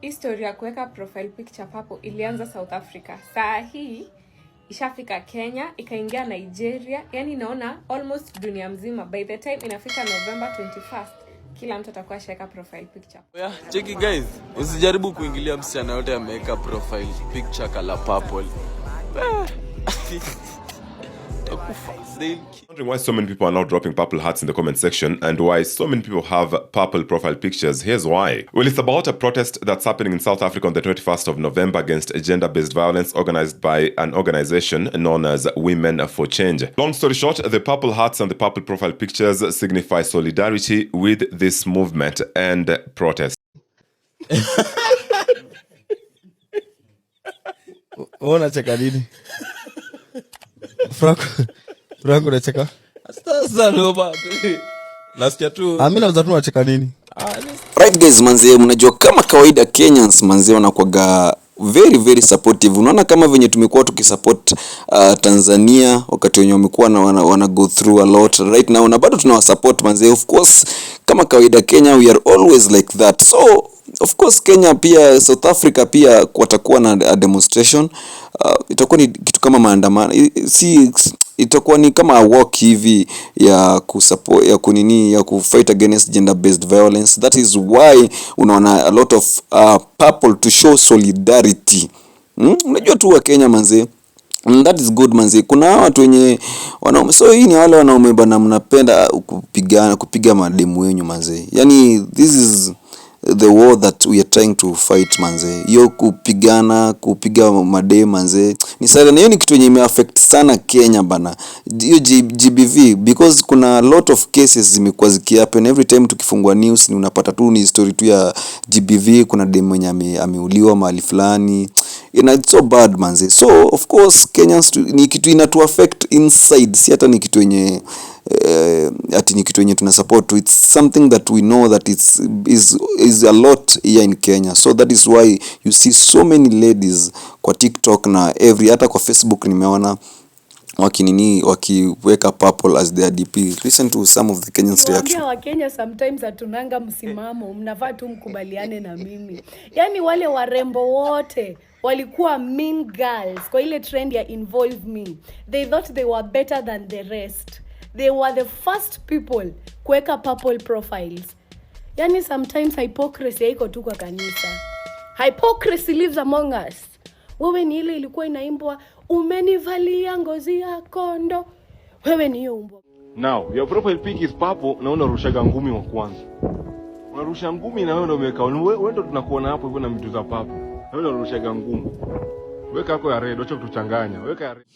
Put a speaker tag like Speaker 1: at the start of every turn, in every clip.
Speaker 1: History ya kuweka profile picture papo ilianza South Africa. Saa hii ishafika Kenya, ikaingia Nigeria. Yani naona almost dunia mzima. By the time inafika November 21st, kila mtu atakuwa shaka profile picture.
Speaker 2: Yeah, check it guys. Usijaribu kuingilia msichana yote ameweka profile picture color purple.
Speaker 3: Wondering why so many people are now dropping purple hearts in the comment section and why so many people have purple profile pictures. Here's why. Well, it's about a protest that's happening in South Africa on the 21st of November against gender-based violence organized by an organization known as Women for Change. Long story short, the purple hearts and the purple profile pictures signify solidarity with this movement and protest.
Speaker 4: Unacheka nini? Franco unacheka?
Speaker 2: Sasa no baba. Nasikia tu.
Speaker 4: Mimi naweza tu unacheka nini?
Speaker 5: Right guys, manze, mnajua kama kawaida Kenyans manze wanakuaga very very supportive. Unaona kama venye tumekuwa tukisupport Tanzania wakati wenye wamekuwa na wana go through a lot right now, na bado tunawasupport manze. Of course kama kawaida Kenya we are always like that. So of course Kenya pia, South Africa pia watakuwa na demonstration. Itakuwa ni kitu kama maandamano, itakuwa ni kama a walk hivi ya kusupport ya kufight against gender based violence. That is why unaona a lot of people to show solidarity. Unajua tu wa Kenya manze, and that is good manze. Kuna watu wenye wanaume, so hii ni wale wanaume bana mnapenda kupiga mademu wenyu manze. Yani this is the war that we are trying to fight manze. Hiyo kupiga mademu manze ni sana, na hiyo ni kitu yenye imeaffect sana Kenya bana, hiyo GBV, because kuna a lot of cases zimekuwa zikihappen every time tukifungua news, ni unapata tu ni story tu ya GBV. Kuna demu mwenye ameuliwa mahali fulani, it's so bad manze. So of course Kenyans ni kitu inatu affect inside, si hata ni kitu yenye ati ni kitu yenye tuna support. It's something that we know that is a lot here in Kenya. So that is why you see so many ladies kwa TikTok na hata kwa Facebook nimeona wakiweka purple as their DP. Listen to some of the Kenyans reaction.
Speaker 6: Wa Kenya sometimes atunanga msimamo, mnafaa tu mkubaliane na mimi. Yani wale warembo wote walikuwa mean girls kwa ile trend ya involve me. They thought they were better than the rest. They were the first people kuweka purple profiles. Yani sometimes hypocrisy haiko tu kwa kanisa. Hypocrisy lives among us. Wewe ni ile ilikuwa inaimbwa umenivalia ngozi ya kondo. Wewe ni hiyo umbo.
Speaker 7: Now, your profile pic is purple na unarusha ngumi wa kwanza. Unarusha ngumi na wewe ndio umeweka. Wewe ndio tunakuona hapo hivyo na vitu za purple. Wewe unarusha ngumi.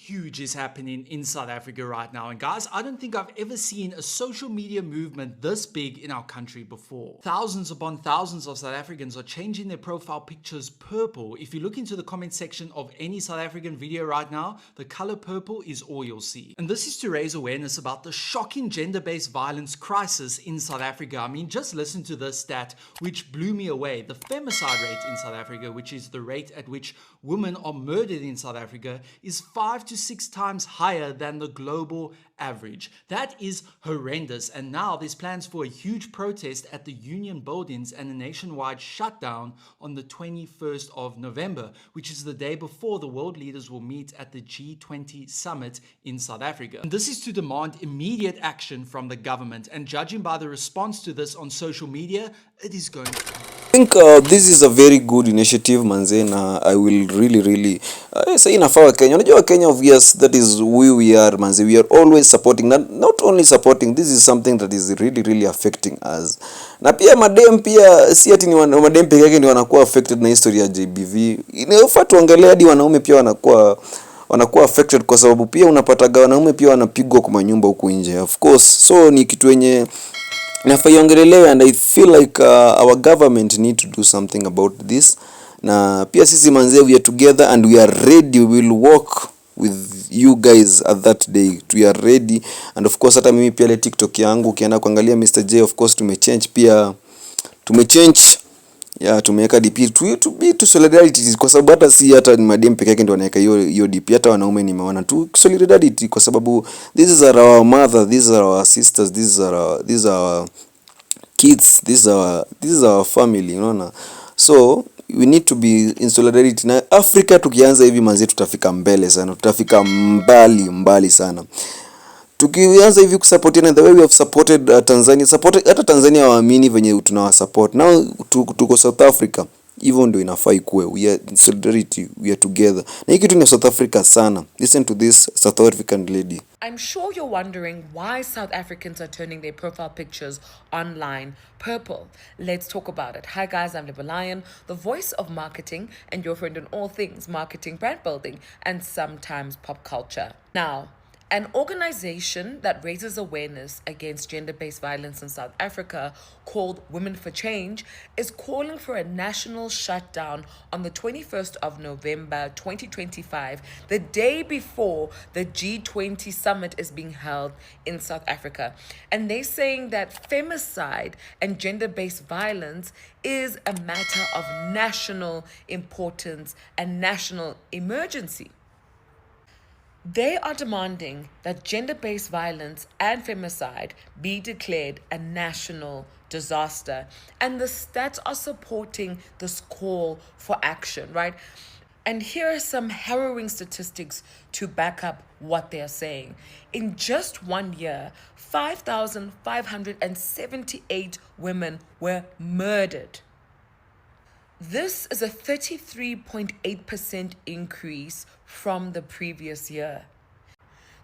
Speaker 8: Huge is happening in South Africa right now. And guys, I don't think I've ever seen a social media movement this big in our country before. Thousands upon thousands of South Africans are changing their profile pictures purple. If you look into the comment section of any South African video right now, the color purple is all you'll see. And this is to raise awareness about the shocking gender-based violence crisis in South Africa. I mean, just listen to this stat, which blew me away. The femicide rate in South Africa, which is the rate at which women are murdered in South Africa, is 5 to 6 times higher than the global average. That is horrendous. And now there's plans for a huge protest at the Union buildings and a nationwide shutdown on the 21st of November, which is the day before the world leaders will meet at the G20 summit in South Africa. And this is to demand immediate action from the government. And judging by the response to this on social media, it is going to...
Speaker 5: I think this is a very good initiative manze, na I will really say inafaa Kenya. Unajua Kenya, obvious, that is who we are manze. We are always supporting, not only supporting, this is something that is really affecting us. Na pia madem pia si ati ni madem peke yake ndio wanakuwa affected na history ya JBV. Inafaa tuangalie hadi wanaume pia wanakuwa affected, kwa sababu pia unapata wanaume pia wanapigwa kwa nyumba huko nje. Of course, so ni kitu yenye nafaa iongelelewe, and I feel like our government need to do something about this. Na pia sisi manze, we are together and we are ready. We will work with you guys at that day. We are ready. And of course hata mimi pia ile TikTok yangu ukienda kuangalia Mr. J, of course tumechange, tumeweka DP to be to solidarity, kwa sababu hata si hata ni madem peke yake ndio wanaweka hiyo DP, hata wanaume nimeona tu solidarity, kwa sababu this is our mother, these are our sisters, these are our kids, these are our family, unaona. So we need to be in solidarity na Africa. Tukianza hivi manzi tutafika mbele sana, tutafika mbali sana. Tukianza hivi kusupportiana the way we have supported Tanzania, hata Tanzania waamini venye tunawasupport. Now tuko South Africa, hivyo ndio inafaa ikuwe. We are in solidarity, we are together. Na hii kitu ni South Africa sana. Listen to this South African lady.
Speaker 9: I'm sure you're wondering why South Africans are turning their profile pictures online purple. Let's talk about it. Hi guys, I'm Lion, the voice of marketing and your friend in all things marketing, brand building, and sometimes pop culture. Now, an organization that raises awareness against gender-based violence in South Africa, called Women for Change, is calling for a national shutdown on the 21st of November 2025, the day before the G20 summit is being held in South Africa. And they're saying that femicide and gender-based violence is a matter of national importance and national emergency. They are demanding that gender-based violence and femicide be declared a national disaster. And the stats are supporting this call for action, right? And here are some harrowing statistics to back up what they're saying. In just 1 year, 5,578 women were murdered. This is a 33.8% increase from the previous year.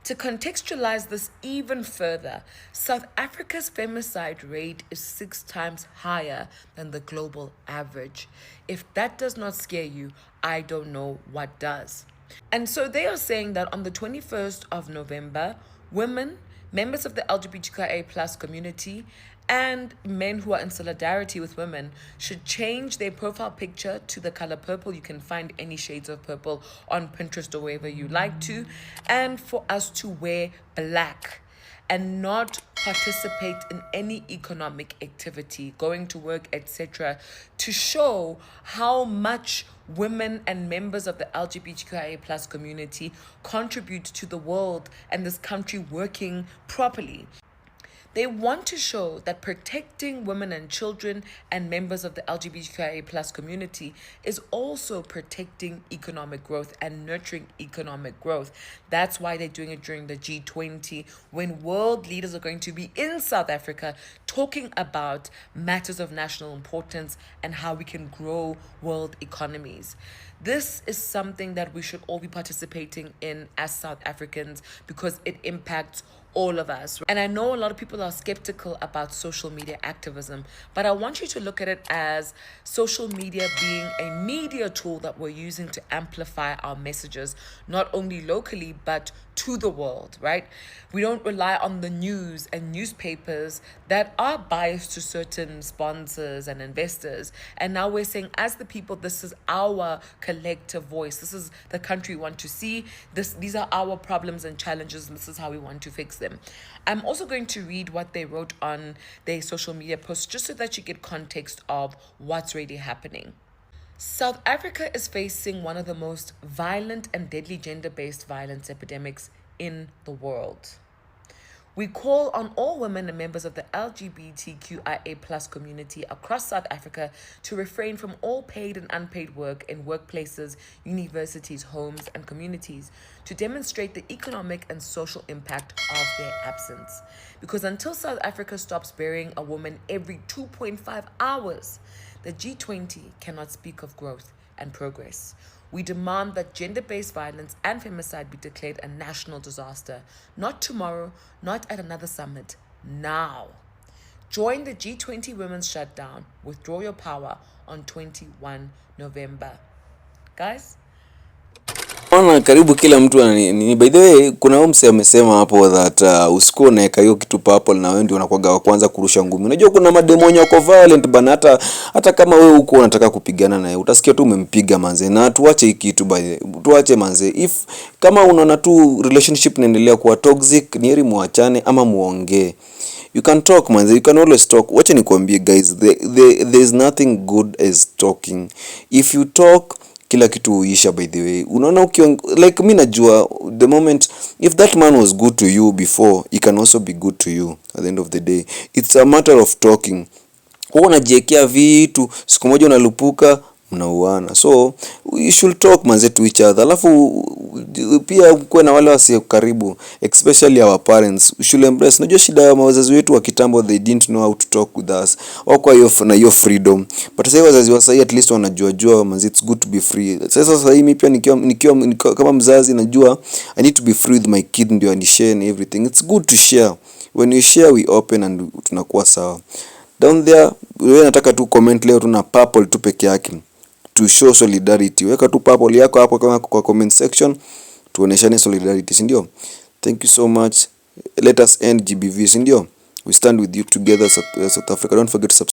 Speaker 9: To contextualize this even further, South Africa's femicide rate is 6 times higher than the global average. If that does not scare you, I don't know what does. And so they are saying that on the 21st of November, women, members of the LGBTQIA+ community, and men who are in solidarity with women should change their profile picture to the color purple. You can find any shades of purple on Pinterest or wherever you like to. And for us to wear black and not participate in any economic activity, going to work, etc., to show how much women and members of the LGBTQIA+ community contribute to the world and this country working properly. They want to show that protecting women and children and members of the LGBTQIA+ community is also protecting economic growth and nurturing economic growth. That's why they're doing it during the G20, when world leaders are going to be in South Africa talking about matters of national importance and how we can grow world economies. This is something that we should all be participating in as South Africans because it impacts all of us. And I know a lot of people are skeptical about social media activism, but I want you to look at it as social media being a media tool that we're using to amplify our messages, not only locally, but to the world, right? We don't rely on the news and newspapers that are biased to certain sponsors and investors. And now we're saying, as the people, this is our collective voice. This is the country we want to see. These are our problems and challenges, and this is how we want to fix them. I'm also going to read what they wrote on their social media posts, just so that you get context of what's really happening. South Africa is facing one of the most violent and deadly gender-based violence epidemics in the world. We call on all women and members of the LGBTQIA+ community across South Africa to refrain from all paid and unpaid work in workplaces, universities, homes, and communities to demonstrate the economic and social impact of their absence. Because until South Africa stops burying a woman every 2.5 hours, the G20 cannot speak of growth and progress. We demand that gender-based violence and femicide be declared a national disaster. Not tomorrow, not at another summit, now. Join the G20 Women's Shutdown. Withdraw your power on 21 November. Guys?
Speaker 5: Ona karibu kila mtu ni by the way, kuna huyo msee amesema hapo that usikuwa unaweka hiyo kitu purple na wewe ndio unakuwa wa kwanza kurusha ngumi. Unajua kuna mademonyo wako violent bana, hata kama wewe uko unataka kupigana naye utasikia tu umempiga manze. Na tuache hiki kitu tuache manze. If kama unaona tu relationship inaendelea kuwa toxic, ni heri muachane ama muongee. You can talk manze, you can always talk. Wacha nikwambie guys, there is nothing good as talking. If you talk, kila kitu huisha by the way. Unaona like mimi najua the moment if that man was good to you before, he can also be good to you at the end of the day. It's a matter of talking. Wewe unajiwekea vitu, siku moja unalupuka, mnauana. So you should talk manze to each other. Alafu pia kuwe na wale wasio karibu, especially our parents. We should embrace. Unajua shida ya wazazi wetu wa kitambo, they didn't know how to talk with us. Kwa hiyo freedom. But sasa wazazi wa sasa at least wanajua manze, it's good to be free. Sasa mimi pia nikiwa kama mzazi najua I need to be free with my kid, ndio ni share and everything. It's good to share. When we share we open and tunakuwa sawa. Down there, wewe nataka tu comment leo tuna purple tu peke yake to show solidarity. Weka tu purple yako hapo kama kwa comment section tuoneshane solidarity, si ndio? Thank you so much. Let us end GBV, si ndio? We stand with you together, South Africa. Don't forget to subscribe.